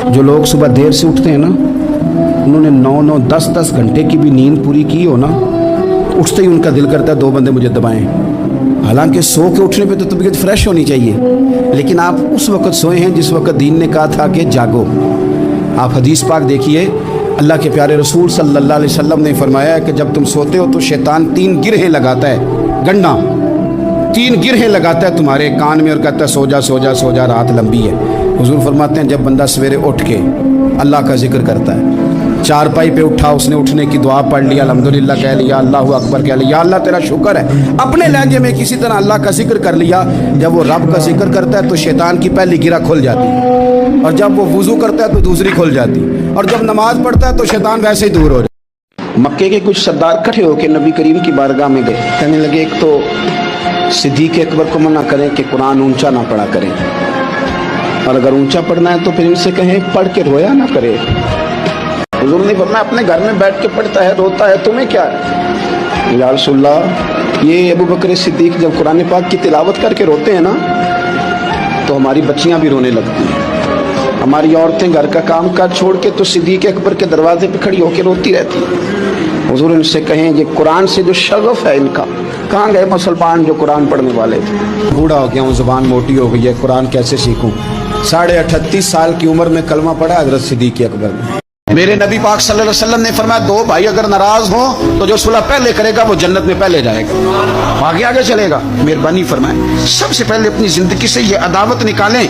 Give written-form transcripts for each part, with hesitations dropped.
जो लोग सुबह देर से उठते हैं ना, उन्होंने 9-9, 10-10 घंटे की भी नींद पूरी की हो ना, उठते ही उनका दिल करता है 2 बंदे मुझे दबाएं। हालांकि सो के उठने पे तो तबीयत फ्रेश होनी चाहिए, लेकिन आप उस वक्त सोए हैं जिस वक्त दीन ने कहा था कि जागो। आप हदीस पाक देखिए, अल्लाह के प्यारे रसूल सल्लल्लाहु अलैहि वसल्लम ने फरमाया कि जब तुम सोते हो तो शैतान 3 गिरहें लगाता है, गंडा 3 गिरहें लगाता है तुम्हारे कान में और कहता है सो जा सो जा सो जा, रात लंबी है। हुजूर फरमाते हैं जब बंदा सवेरे उठ के अल्लाह का जिक्र करता है, चारपाई पे उठा, उसने उठने की दुआ पढ़ लिया, अल्हम्दुलिल्लाह कह लिया, अल्लाहु अकबर कह लिया, अल्लाह तेरा शुक्र है, अपने लहजे में किसी तरह अल्लाह का जिक्र कर लिया। जब वो रब का जिक्र करता है तो शैतान की पहली गिरा खुल जाती है, और जब वो वुज़ू करता है तो दूसरी खुल जाती है, और जब नमाज पढ़ता है तो शैतान वैसे ही दूर हो जाता है। मक्के के कुछ सरदार इकट्ठे होकर नबी करीम की बारगाह में गए, कहने लगे एक तो सिद्दीक़ अकबर को मना करें कि कुरान ऊंचा ना पढ़ा करें, और अगर ऊंचा पढ़ना है तो फिर इनसे कहें पढ़ के रोया ना करे। हुजूर ने फरमाया अपने घर में बैठ के पढ़ता है, रोता है, तुम्हें क्या है? या रसूलल्लाह, ये अबू बकर सिद्दीक़ जब कुरान पाक की तिलावत करके रोते हैं ना, तो हमारी बच्चियां भी रोने लगती हैं, हमारी औरतें घर का काम काज छोड़ के तो सिद्दीक़ अकबर के दरवाजे पे खड़ी होकर रोती रहती हैं। हुजूर इनसे कहें ये कुरान से जो शगफ है इनका, कहाँ गए मुसलमान जो कुरान पढ़ने वाले थे? बूढ़ा हो गया हूँ, जुबान मोटी हो गई है, कुरान कैसे सीखूं? 38.5 साल की उम्र में कलमा पढ़ा हजरत सिद्दीक़ अकबर ने। मेरे नबी पाक सल्लल्लाहु अलैहि वसल्लम ने फरमाया 2 भाई अगर नाराज हो तो जो सुलह पहले करेगा वो जन्नत में पहले जाएगा, आगे आगे चलेगा। मेहरबानी फरमाए सबसे पहले अपनी जिंदगी से ये अदावत निकालें,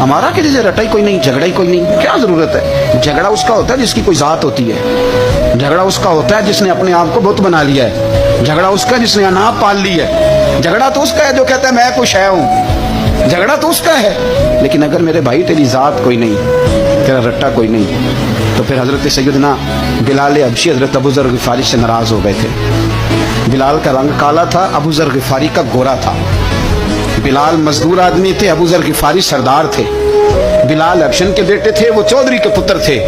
हमारा कि जैसे रटाई कोई नहीं, झगड़ा ही कोई नहीं, क्या जरूरत है? झगड़ा उसका होता है जिसकी कोई जात होती है, झगड़ा उसका होता है जिसने अपने आप को बुत बना लिया है, झगड़ा उसका जिसने अनाप पाल ली है, झगड़ा तो उसका है जो कहता है मैं कुछ है हूँ, झगड़ा तो उसका है। लेकिन अगर मेरे भाई तेरी जात कोई नहीं, तेरा रट्टा कोई नहीं, तो फिर हजरत सैयदना बिलाल हबशी हजरत अबू ज़र ग़िफ़ारी से नाराज हो गए थे। बिलाल का रंग काला था, अबू ज़र ग़िफ़ारी का गोरा था। बिलाल मजदूर आदमी थे, अबू ज़र ग़िफ़ारी सरदार थे। बिलाल हबशन के बेटे थे, वो चौधरी के पुत्र थे।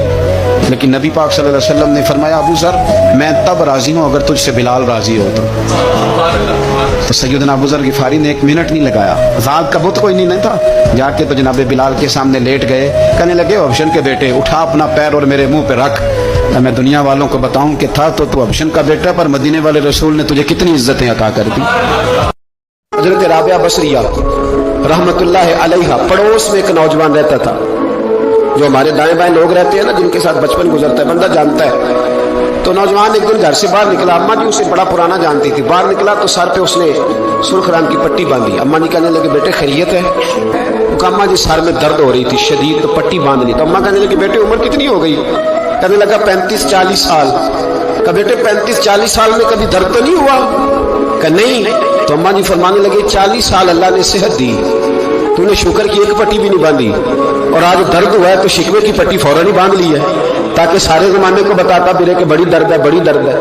लेकिन नबी पाक सल्लल्लाहु अलैहि वसल्लम ने फरमाया अबू ज़र मैं तब राजी हूँ अगर तुझसे बिलाल राजी हो तो सैयदना अबू ज़र ग़िफ़ारी ने 1 मिनट नहीं लगाया, ज़ात का बुत कोई नहीं था, जाके तो जनाब बिलाल के सामने लेट गए, कहने लगे हबशन के बेटे उठा अपना पैर और मेरे मुंह पे रख, मैं दुनिया वालों को बताऊं कि था तो तू हबशन का बेटा, पर मदीने वाले रसूल ने तुझे कितनी इज्जतें अता कर दी। हज़रत राबिया बसरिया रहमतुल्लाह अलैहा पड़ोस में एक नौजवान रहता था, जो हमारे दाएं बाएं लोग रहते हैं ना, जिनके साथ बचपन गुजरता है, बंदा जानता है। तो नौजवान एक दिन घर से बाहर निकला, अम्मा जी उसे बड़ा पुराना जानती थी, बाहर निकला तो सर पे उसने सुर्ख रंग की पट्टी बांधी। अम्मा जी कहने लगे बेटे खैरियत है? तो अम्मा जी सर में दर्द हो रही थी शदीद, तो पट्टी बांध ली। तो अम्मा कहने लगी बेटे उम्र कितनी हो गई? कहने लगा 35-40 साल। कहा बेटे 35-40 साल में कभी दर्द तो नहीं हुआ? कहा नहीं। तो अम्मा जी फरमाने लगे 40 साल अल्लाह ने सेहत दी, तूने शुक्र की एक पट्टी भी नहीं बांधी, और आज दर्द हुआ है तो शिकवे की पट्टी फौरन ही बांध ली है, ताकि सारे जमाने को बताता भी रहे कि बड़ी दर्द है, बड़ी दर्द है।